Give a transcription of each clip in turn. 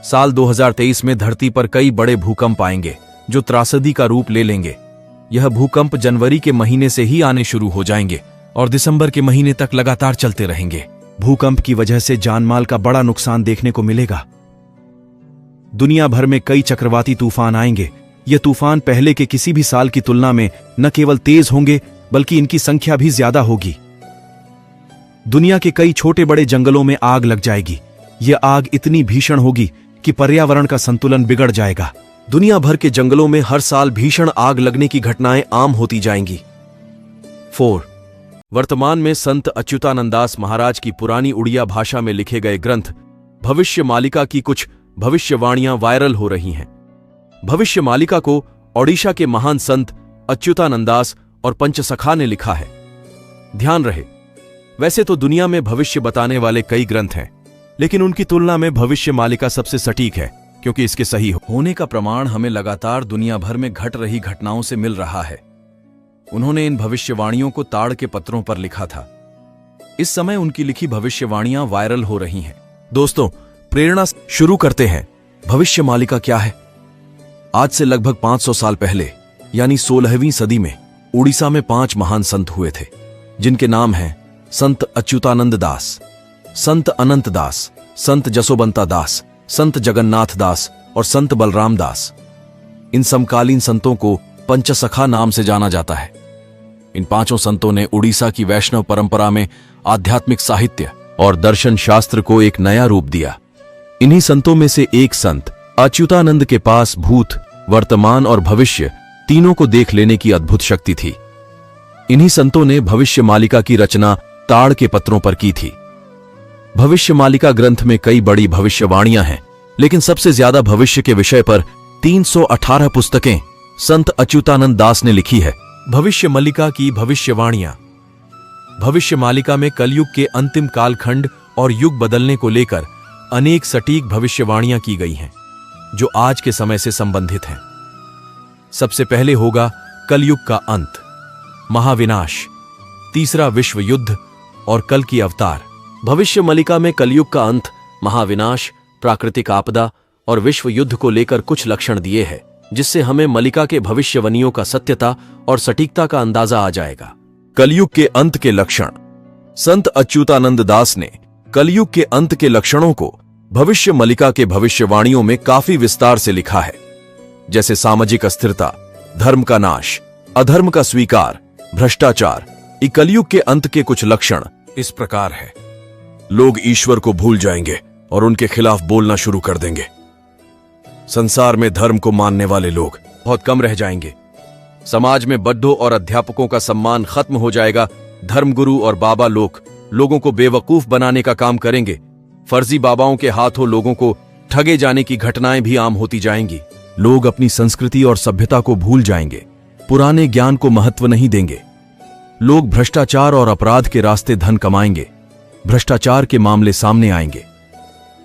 साल 2023 में धरती पर कई बड़े भूकंप आएंगे जो त्रासदी का रूप ले लेंगे। यह भूकंप जनवरी के महीने से ही आने शुरू हो जाएंगे और दिसंबर के महीने तक लगातार चलते रहेंगे। भूकंप की वजह से जानमाल का बड़ा नुकसान देखने को मिलेगा। दुनिया भर में कई चक्रवाती तूफान आएंगे। ये तूफान पहले के किसी भी साल की तुलना में न केवल तेज होंगे बल्कि इनकी संख्या भी ज्यादा होगी। दुनिया के कई छोटे बड़े जंगलों में आग लग जाएगी। यह आग इतनी भीषण होगी कि पर्यावरण का संतुलन बिगड़ जाएगा। दुनिया भर के जंगलों में हर साल भीषण आग लगने की घटनाएं आम होती जाएंगी। 4. वर्तमान में संत अच्युतानंदास महाराज की पुरानी उड़िया भाषा में लिखे गए ग्रंथ भविष्य मालिका की कुछ भविष्यवाणियां वायरल हो रही हैं। भविष्य मालिका को ओडिशा के महान संत अच्युतानंदास और पंचसखा ने लिखा है। ध्यान रहे, वैसे तो दुनिया में भविष्य बताने वाले कई ग्रंथ हैं, लेकिन उनकी तुलना में भविष्य मालिका सबसे सटीक है, क्योंकि इसके सही होने का प्रमाण हमें लगातार दुनिया भर में घट रही घटनाओं से मिल रहा है। उन्होंने इन भविष्यवाणियों को ताड़ के पत्रों पर लिखा था। इस समय उनकी लिखी भविष्यवाणियां वायरल हो रही हैं। दोस्तों, प्रेरणा शुरू करते हैं। भविष्य मालिका क्या है? आज से लगभग 500 साल पहले यानी 16वीं सदी में उड़ीसा में 5 महान संत हुए थे, जिनके नाम हैं संत अच्युतानंद दास, संत अनंत दास, संत जसोबंता दास, संत जगन्नाथ दास और संत बलराम दास। इन समकालीन संतों को पंचसखा नाम से जाना जाता है। इन 5 संतों ने उड़ीसा की वैष्णव परंपरा में आध्यात्मिक साहित्य और दर्शन शास्त्र को एक नया रूप दिया। इन्हीं संतों में से एक संत अच्युतानंद के पास भूत, वर्तमान और भविष्य तीनों को देख लेने की अद्भुत शक्ति थी। इन्हीं संतों ने भविष्य मालिका की रचना ताड़ के पत्रों पर की थी। भविष्य मालिका ग्रंथ में कई बड़ी भविष्यवाणियां हैं, लेकिन सबसे ज्यादा भविष्य के विषय पर 318 पुस्तकें संत अच्युतानंद दास ने लिखी है। भविष्य मालिका की भविष्यवाणियां। भविष्य मालिका में कलयुग के अंतिम कालखंड और युग बदलने को लेकर अनेक सटीक भविष्यवाणियां की गई हैं, जो आज के समय से संबंधित हैं। सबसे पहले होगा कलयुग का अंत, महाविनाश, तीसरा विश्व युद्ध और कल की अवतार। भविष्य मालिका में कलयुग का अंत, महाविनाश, प्राकृतिक आपदा और विश्व युद्ध को लेकर कुछ लक्षण दिए हैं, जिससे हमें मालिका के भविष्यवाणियों का सत्यता और सटीकता का अंदाजा आ जाएगा। कलयुग के अंत के लक्षण। संत अच्युतानंद दास ने कलयुग के अंत के लक्षणों को भविष्य मालिका के भविष्यवाणियों में काफी विस्तार से लिखा है, जैसे सामाजिक अस्थिरता, धर्म का नाश, अधर्म का स्वीकार, भ्रष्टाचार। कलयुग के अंत के कुछ लक्षण इस प्रकार है। लोग ईश्वर को भूल जाएंगे और उनके खिलाफ बोलना शुरू कर देंगे। संसार में धर्म को मानने वाले लोग बहुत कम रह जाएंगे। समाज में बड्ढों और अध्यापकों का सम्मान खत्म हो जाएगा। धर्मगुरु और बाबा लोग लोगों को बेवकूफ बनाने का काम करेंगे। फर्जी बाबाओं के हाथों लोगों को ठगे जाने की घटनाएं भी आम होती जाएंगी। लोग अपनी संस्कृति और सभ्यता को भूल जाएंगे, पुराने ज्ञान को महत्व नहीं देंगे। लोग भ्रष्टाचार और अपराध के रास्ते धन कमाएंगे। भ्रष्टाचार के मामले सामने आएंगे।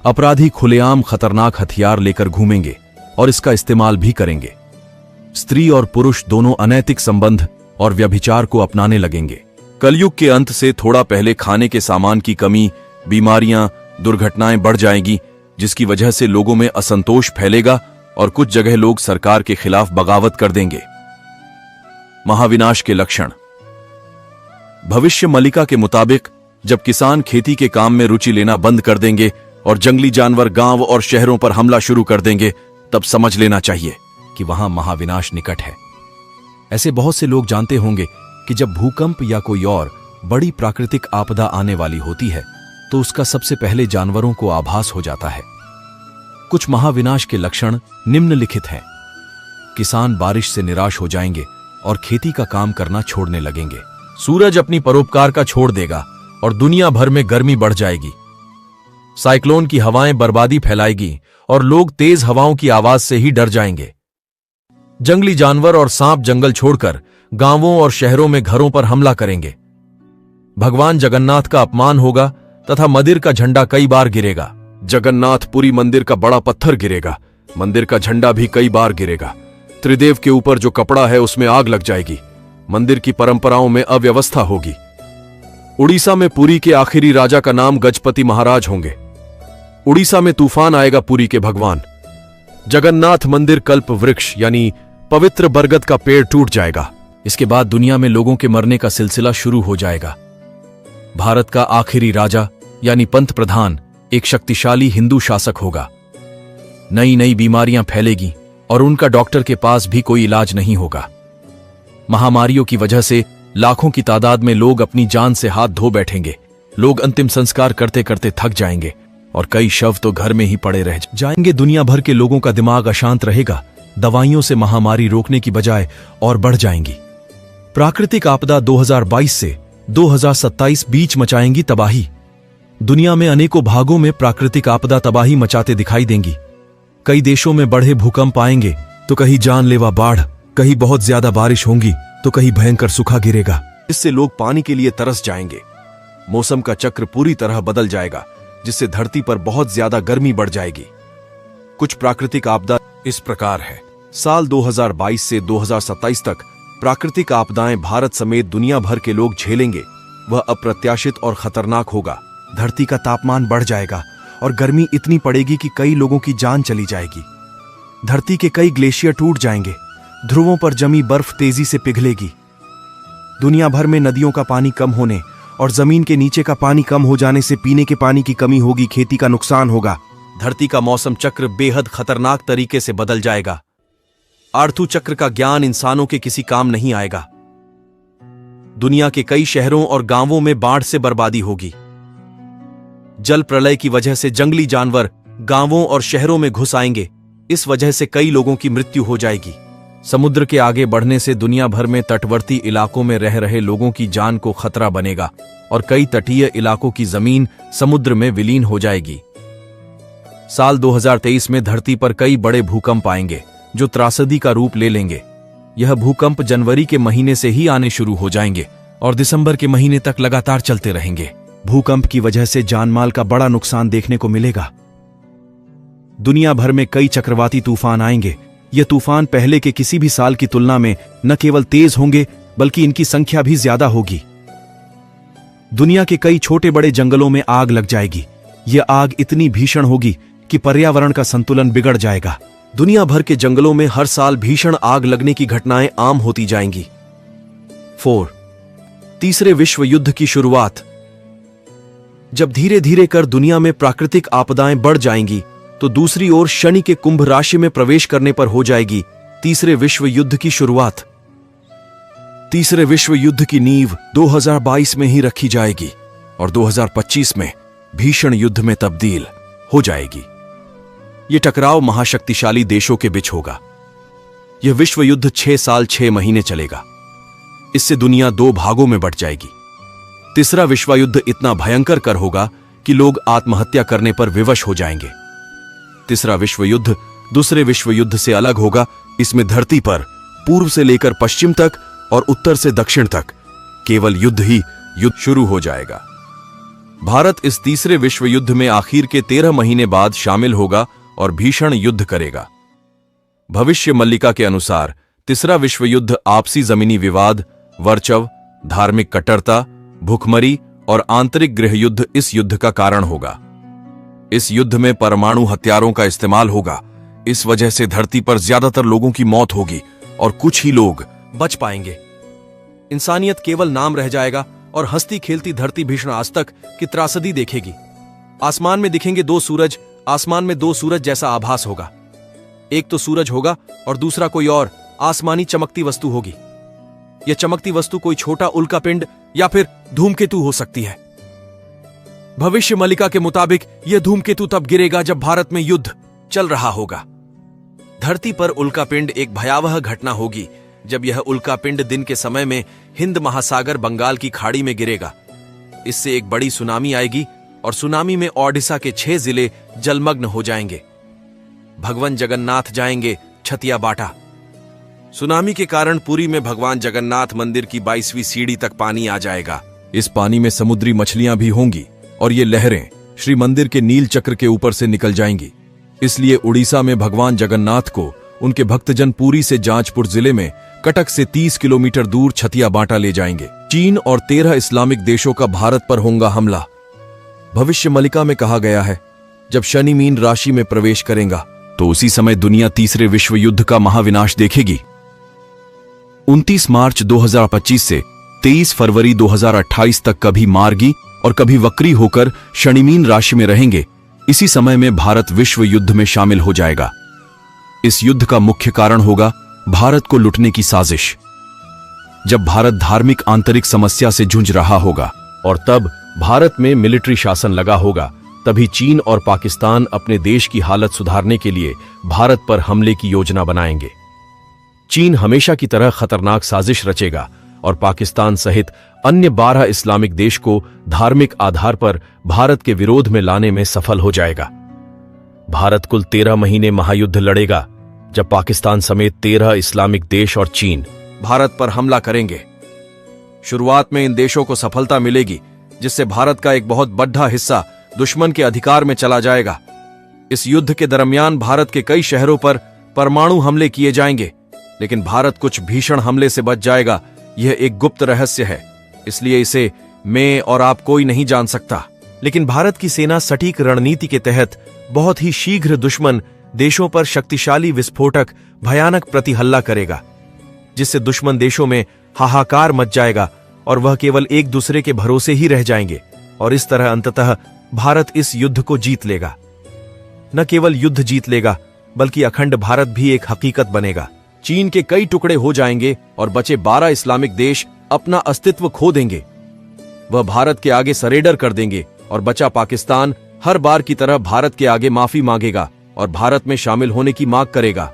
अपराधी खुलेआम खतरनाक हथियार लेकर घूमेंगे और इसका इस्तेमाल भी करेंगे। स्त्री और पुरुष दोनों अनैतिक संबंध और व्यभिचार को अपनाने लगेंगे। कलयुग के अंत से थोड़ा पहले खाने के सामान की कमी, बीमारियां, दुर्घटनाएं बढ़ जाएंगी, जिसकी वजह से लोगों में असंतोष फैलेगा और कुछ जगह लोग सरकार के खिलाफ बगावत कर देंगे। महाविनाश के लक्षण। भविष्य मालिका के मुताबिक जब किसान खेती के काम में रुचि लेना बंद कर देंगे और जंगली जानवर गांव और शहरों पर हमला शुरू कर देंगे, तब समझ लेना चाहिए कि वहां महाविनाश निकट है। ऐसे बहुत से लोग जानते होंगे कि जब भूकंप या कोई और बड़ी प्राकृतिक आपदा आने वाली होती है तो उसका सबसे पहले जानवरों को आभास हो जाता है। कुछ महाविनाश के लक्षण निम्नलिखित हैं। किसान बारिश से निराश हो जाएंगे और खेती का काम करना छोड़ने लगेंगे। सूरज अपनी परोपकार का छोड़ देगा और दुनिया भर में गर्मी बढ़ जाएगी। साइक्लोन की हवाएं बर्बादी फैलाएगी और लोग तेज हवाओं की आवाज से ही डर जाएंगे। जंगली जानवर और सांप जंगल छोड़कर गांवों और शहरों में घरों पर हमला करेंगे। भगवान जगन्नाथ का अपमान होगा तथा मंदिर का झंडा कई बार गिरेगा। जगन्नाथपुरी मंदिर का बड़ा पत्थर गिरेगा। मंदिर का झंडा भी कई बार गिरेगा। त्रिदेव के ऊपर जो कपड़ा है उसमें आग लग जाएगी। मंदिर की परंपराओं में अव्यवस्था होगी। उड़ीसा में पुरी के आखिरी राजा का नाम गजपति महाराज होंगे। उड़ीसा में तूफान आएगा पुरी के भगवान। जगन्नाथ मंदिर कल्प वृक्ष यानी पवित्र बरगद का पेड़ टूट जाएगा। इसके बाद दुनिया में लोगों के मरने का सिलसिला शुरू हो जाएगा। भारत का आखिरी राजा यानी पंत प्रधान एक शक्तिशाली हिंदू शासक होगा। नई नई बीमारियां फैलेगी और उनका डॉक्टर के पास भी कोई इलाज नहीं होगा। महामारियों की वजह से लाखों की तादाद में लोग अपनी जान से हाथ धो बैठेंगे। लोग अंतिम संस्कार करते करते थक जाएंगे और कई शव तो घर में ही पड़े रह जाएंगे। दुनिया भर के लोगों का दिमाग अशांत रहेगा। दवाइयों से महामारी रोकने की बजाय और बढ़ जाएंगी। प्राकृतिक आपदा 2022 से 2027 बीच मचाएंगी तबाही। दुनिया में अनेकों भागों में प्राकृतिक आपदा तबाही मचाते दिखाई देंगी। कई देशों में बढ़े भूकंप आएंगे तो कहीं जानलेवा बाढ़, कहीं बहुत ज्यादा बारिश होंगी तो कहीं भयंकर सूखा गिरेगा। इससे लोग पानी के लिए तरस जाएंगे। मौसम का चक्र पूरी तरह बदल जाएगा, जिससे धरती पर बहुत ज्यादा गर्मी बढ़ जाएगी। कुछ प्राकृतिक आपदा इस प्रकार है। साल 2022 से 2027 तक प्राकृतिक आपदाएं भारत समेत दुनिया भर के लोग झेलेंगे। वह अप्रत्याशित और खतरनाक होगा। धरती का तापमान बढ़ जाएगा और गर्मी इतनी पड़ेगी कि कई लोगों की जान चली जाएगी। धरती के कई ग्लेशियर टूट जाएंगे। ध्रुवों पर जमी बर्फ तेजी से पिघलेगी। दुनिया भर में नदियों का पानी कम होने और जमीन के नीचे का पानी कम हो जाने से पीने के पानी की कमी होगी। खेती का नुकसान होगा। धरती का मौसम चक्र बेहद खतरनाक तरीके से बदल जाएगा। आर्थू चक्र का ज्ञान इंसानों के किसी काम नहीं आएगा। दुनिया के कई शहरों और गांवों में बाढ़ से बर्बादी होगी। जल प्रलय की वजह से जंगली जानवर गांवों और शहरों में घुस आएंगे। इस वजह से कई लोगों की मृत्यु हो जाएगी। समुद्र के आगे बढ़ने से दुनिया भर में तटवर्ती इलाकों में रह रहे लोगों की जान को खतरा बनेगा और कई तटीय इलाकों की जमीन समुद्र में विलीन हो जाएगी। साल 2023 में धरती पर कई बड़े भूकंप आएंगे जो त्रासदी का रूप ले लेंगे। यह भूकंप जनवरी के महीने से ही आने शुरू हो जाएंगे और दिसंबर के महीने तक लगातार चलते रहेंगे। भूकंप की वजह से जानमाल का बड़ा नुकसान देखने को मिलेगा। दुनिया भर में कई चक्रवाती तूफान आएंगे। ये तूफान पहले के किसी भी साल की तुलना में न केवल तेज होंगे बल्कि इनकी संख्या भी ज्यादा होगी। दुनिया के कई छोटे बड़े जंगलों में आग लग जाएगी। यह आग इतनी भीषण होगी कि पर्यावरण का संतुलन बिगड़ जाएगा। दुनिया भर के जंगलों में हर साल भीषण आग लगने की घटनाएं आम होती जाएंगी। 4. तीसरे विश्व युद्ध की शुरुआत। जब धीरे धीरे कर दुनिया में प्राकृतिक आपदाएं बढ़ जाएंगी तो दूसरी ओर शनि के कुंभ राशि में प्रवेश करने पर हो जाएगी तीसरे विश्व युद्ध की शुरुआत। तीसरे विश्व युद्ध की नींव 2022 में ही रखी जाएगी और 2025 में भीषण युद्ध में तब्दील हो जाएगी। यह टकराव महाशक्तिशाली देशों के बीच होगा। यह विश्व युद्ध 6 साल 6 महीने चलेगा। इससे दुनिया 2 भागों में बंट जाएगी। तीसरा विश्व युद्ध इतना भयंकर कर होगा कि लोग आत्महत्या करने पर विवश हो जाएंगे। तीसरा विश्व युद्ध दूसरे विश्व युद्ध से अलग होगा। इसमें धरती पर पूर्व से लेकर पश्चिम तक और उत्तर से दक्षिण तक केवल युद्ध ही युद्ध शुरू हो जाएगा। भारत इस तीसरे विश्व युद्ध में आखिर के 13 महीने बाद शामिल होगा और भीषण युद्ध करेगा। भविष्य मल्लिका के अनुसार तीसरा विश्व युद्ध आपसी जमीनी विवाद, वर्चस्व, धार्मिक कट्टरता, भूखमरी और आंतरिक गृह युद्ध इस युद्ध का कारण होगा। इस युद्ध में परमाणु हथियारों का इस्तेमाल होगा। इस वजह से धरती पर ज्यादातर लोगों की मौत होगी और कुछ ही लोग बच पाएंगे। इंसानियत केवल नाम रह जाएगा और हंसती खेलती धरती भीषण आज तक की त्रासदी देखेगी। आसमान में दिखेंगे 2 सूरज। आसमान में 2 सूरज जैसा आभास होगा। एक तो सूरज होगा और दूसरा कोई और आसमानी चमकती वस्तु होगी। यह चमकती वस्तु कोई छोटा उल्कापिंड या फिर धूमकेतु हो सकती है। भविष्य मल्लिका के मुताबिक यह धूमकेतु तब गिरेगा जब भारत में युद्ध चल रहा होगा। धरती पर उल्कापिंड एक भयावह घटना होगी जब यह उल्कापिंड दिन के समय में हिंद महासागर बंगाल की खाड़ी में गिरेगा। इससे एक बड़ी सुनामी आएगी और सुनामी में ओडिशा के 6 जिले जलमग्न हो जाएंगे। भगवान जगन्नाथ जाएंगे छतिया बाटा। सुनामी के कारण पुरी में भगवान जगन्नाथ मंदिर की 22वीं सीढ़ी तक पानी आ जाएगा। इस पानी में समुद्री मछलियां भी होंगी और ये लहरें श्री मंदिर के नील चक्र के ऊपर से निकल जाएंगी। इसलिए उड़ीसा में भगवान जगन्नाथ को उनके भक्तजन पुरी से जाजपुर जिले में कटक से 30 किलोमीटर दूर छतिया बाटा ले जाएंगे। चीन और 13 इस्लामिक देशों का भारत पर होगा हमला। भविष्य मल्लिका में कहा गया है जब शनि मीन राशि में प्रवेश करेगा तो उसी समय दुनिया तीसरे विश्व युद्ध का महाविनाश देखेगी। 29 मार्च 2025 से 23 फरवरी 2028 तक कभी मार्गी और कभी वक्री होकर शनि मीन राशि में रहेंगे। इसी समय में भारत विश्व युद्ध में शामिल हो जाएगा। इस युद्ध का मुख्य कारण होगा भारत को लुटने की साजिश। जब भारत धार्मिक आंतरिक समस्या से जूझ रहा होगा और तब भारत में मिलिट्री शासन लगा होगा, तभी चीन और पाकिस्तान अपने देश की हालत सुधारने के लिए भारत पर हमले की योजना बनाएंगे। चीन हमेशा की तरह खतरनाक साजिश रचेगा और पाकिस्तान सहित अन्य 12 इस्लामिक देश को धार्मिक आधार पर भारत के विरोध में लाने में सफल हो जाएगा। भारत कुल 13 महीने महायुद्ध लड़ेगा, जब पाकिस्तान समेत 13 इस्लामिक देश और चीन भारत पर हमला करेंगे। शुरुआत में इन देशों को सफलता मिलेगी, जिससे भारत का एक बहुत बड़ा हिस्सा दुश्मन के अधिकार में चला जाएगा। इस युद्ध के दरमियान भारत के कई शहरों पर परमाणु हमले किए जाएंगे, लेकिन भारत कुछ भीषण हमले से बच जाएगा। यह एक गुप्त रहस्य है, इसलिए इसे मैं और आप कोई नहीं जान सकता। लेकिन भारत की सेना सटीक रणनीति के तहत बहुत ही शीघ्र दुश्मन देशों पर शक्तिशाली विस्फोटक भयानक प्रतिहल्ला करेगा, जिससे दुश्मन देशों में हाहाकार मच जाएगा और वह केवल एक दूसरे के भरोसे ही रह जाएंगे। और इस तरह अंततः भारत इस युद्ध को जीत लेगा। न केवल युद्ध जीत लेगा, बल्कि अखंड भारत भी एक हकीकत बनेगा। चीन के कई टुकड़े हो जाएंगे और बचे 12 इस्लामिक देश अपना अस्तित्व खो देंगे। वह भारत के आगे सरेंडर कर देंगे और बचा पाकिस्तान हर बार की तरह भारत के आगे माफी मांगेगा और भारत में शामिल होने की मांग करेगा।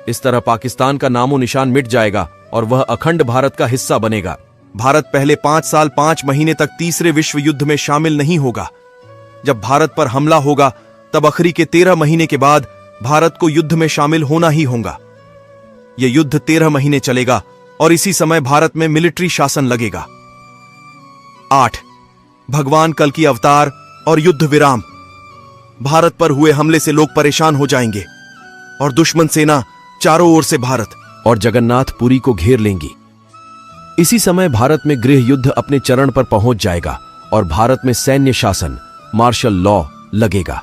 इस तरह पाकिस्तान का नामो निशान मिट जाएगा और वह अखंड भारत का हिस्सा बनेगा। भारत पहले 5 साल 5 महीने तक तीसरे विश्व युद्ध में शामिल नहीं होगा। जब भारत पर हमला होगा, तब आखिरी के 13 महीने के बाद भारत को युद्ध में शामिल होना ही होगा। यह युद्ध 13 महीने चलेगा और इसी समय भारत में मिलिट्री शासन लगेगा। 8. भगवान कल की अवतार और युद्ध विराम। भारत पर हुए हमले से लोग परेशान हो जाएंगे और दुश्मन सेना चारों ओर से भारत और जगन्नाथपुरी को घेर लेंगी। इसी समय भारत में गृह युद्ध अपने चरण पर पहुंच जाएगा और भारत में सैन्य शासन मार्शल लॉ लगेगा।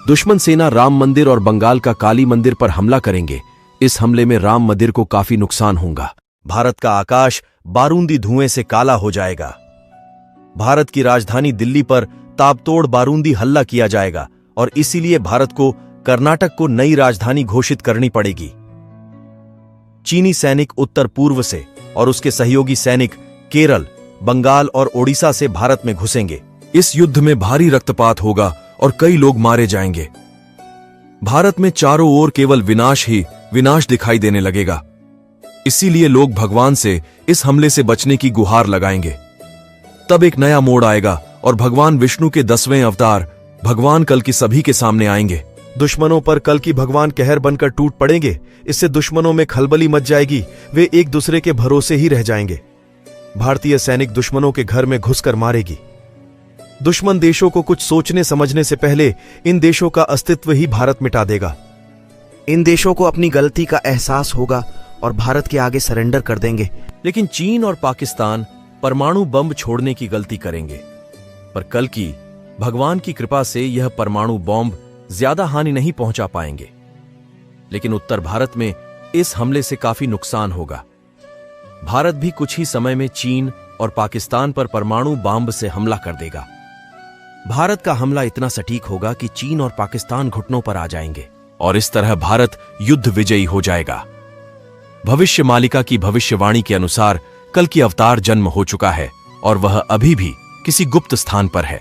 दुश्मन सेना राम मंदिर और बंगाल का काली मंदिर पर हमला करेंगे। इस हमले में राम मंदिर को काफी नुकसान होगा। भारत का आकाश बारूदी धुएं से काला हो जाएगा। भारत की राजधानी दिल्ली पर ताबतोड़ बारूदी हल्ला किया जाएगा और इसीलिए भारत को कर्नाटक को नई राजधानी घोषित करनी पड़ेगी। चीनी सैनिक उत्तर पूर्व से और उसके सहयोगी सैनिक केरल, बंगाल और ओडिशा से भारत में घुसेंगे। इस युद्ध में भारी रक्तपात होगा और कई लोग मारे जाएंगे। भारत में चारों ओर केवल विनाश ही विनाश दिखाई देने लगेगा। इसीलिए लोग भगवान से इस हमले से बचने की गुहार लगाएंगे। तब एक नया मोड़ आएगा और भगवान विष्णु के 10वें अवतार भगवान कल की सभी के सामने आएंगे। दुश्मनों पर कल की भगवान कहर बनकर टूट पड़ेंगे। इससे दुश्मनों में खलबली मच जाएगी। वे एक दूसरे के भरोसे ही रह जाएंगे। भारतीय सैनिक दुश्मनों के घर में घुसकर मारेगी। दुश्मन देशों को कुछ सोचने समझने से पहले इन देशों का अस्तित्व ही भारत मिटा देगा। इन देशों को अपनी गलती का एहसास होगा और भारत के आगे सरेंडर कर देंगे। लेकिन चीन और पाकिस्तान परमाणु बम छोड़ने की गलती करेंगे, पर कल की भगवान की कृपा से यह परमाणु बॉम्ब ज्यादा हानि नहीं पहुंचा पाएंगे। लेकिन उत्तर भारत में इस हमले से काफी नुकसान होगा। भारत भी कुछ ही समय में चीन और पाकिस्तान पर परमाणु बम से हमला कर देगा। भारत का हमला इतना सटीक होगा कि चीन और पाकिस्तान घुटनों पर आ जाएंगे और इस तरह भारत युद्ध विजयी हो जाएगा। भविष्य मालिका की भविष्यवाणी के अनुसार कल की अवतार जन्म हो चुका है और वह अभी भी किसी गुप्त स्थान पर है।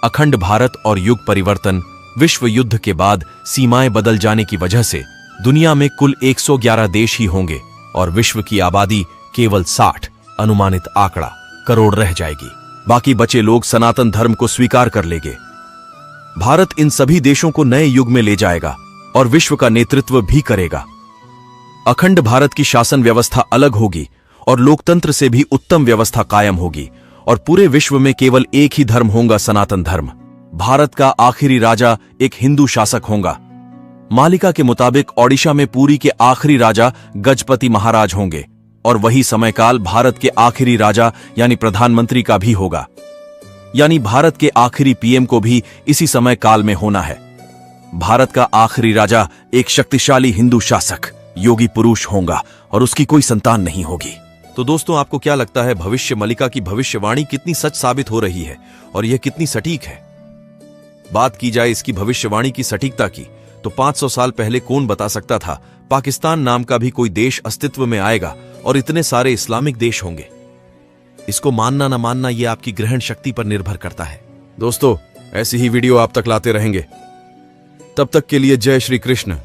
अखंड भारत और युग परिवर्तन विश्व युद्ध के बाद सीमाएं बदल जाने की वजह से दुनिया में कुल 111 देश ही होंगे और विश्व की आबादी केवल 60 अनुमानित आंकड़ा करोड़ रह जाएगी। बाकी बचे लोग सनातन धर्म को स्वीकार कर लेंगे। भारत इन सभी देशों को नए युग में ले जाएगा और विश्व का नेतृत्व भी करेगा। अखंड भारत की शासन व्यवस्था अलग होगी और लोकतंत्र से भी उत्तम व्यवस्था कायम होगी और पूरे विश्व में केवल एक ही धर्म होगा, सनातन धर्म। भारत का आखिरी राजा एक हिंदू शासक होगा। मालिका के मुताबिक ओडिशा में पुरी के आखिरी राजा गजपति महाराज होंगे और वही समयकाल भारत के आखिरी राजा यानी प्रधानमंत्री का भी होगा। यानी भारत के आखिरी पीएम को भी इसी समय काल में होना है। भारत का आखिरी राजा एक शक्तिशाली हिंदू शासक योगी पुरुष होगा और उसकी कोई संतान नहीं होगी। तो दोस्तों, आपको क्या लगता है भविष्य मलिका की भविष्यवाणी कितनी सच साबित हो रही है और यह कितनी सटीक है? बात की जाए इसकी भविष्यवाणी की सटीकता की, तो 500 साल पहले कौन बता सकता था पाकिस्तान नाम का भी कोई देश अस्तित्व में आएगा और इतने सारे इस्लामिक देश होंगे। इसको मानना ना मानना यह आपकी ग्रहण शक्ति पर निर्भर करता है। दोस्तों, ऐसी ही वीडियो आप तक लाते रहेंगे। तब तक के लिए जय श्री कृष्ण।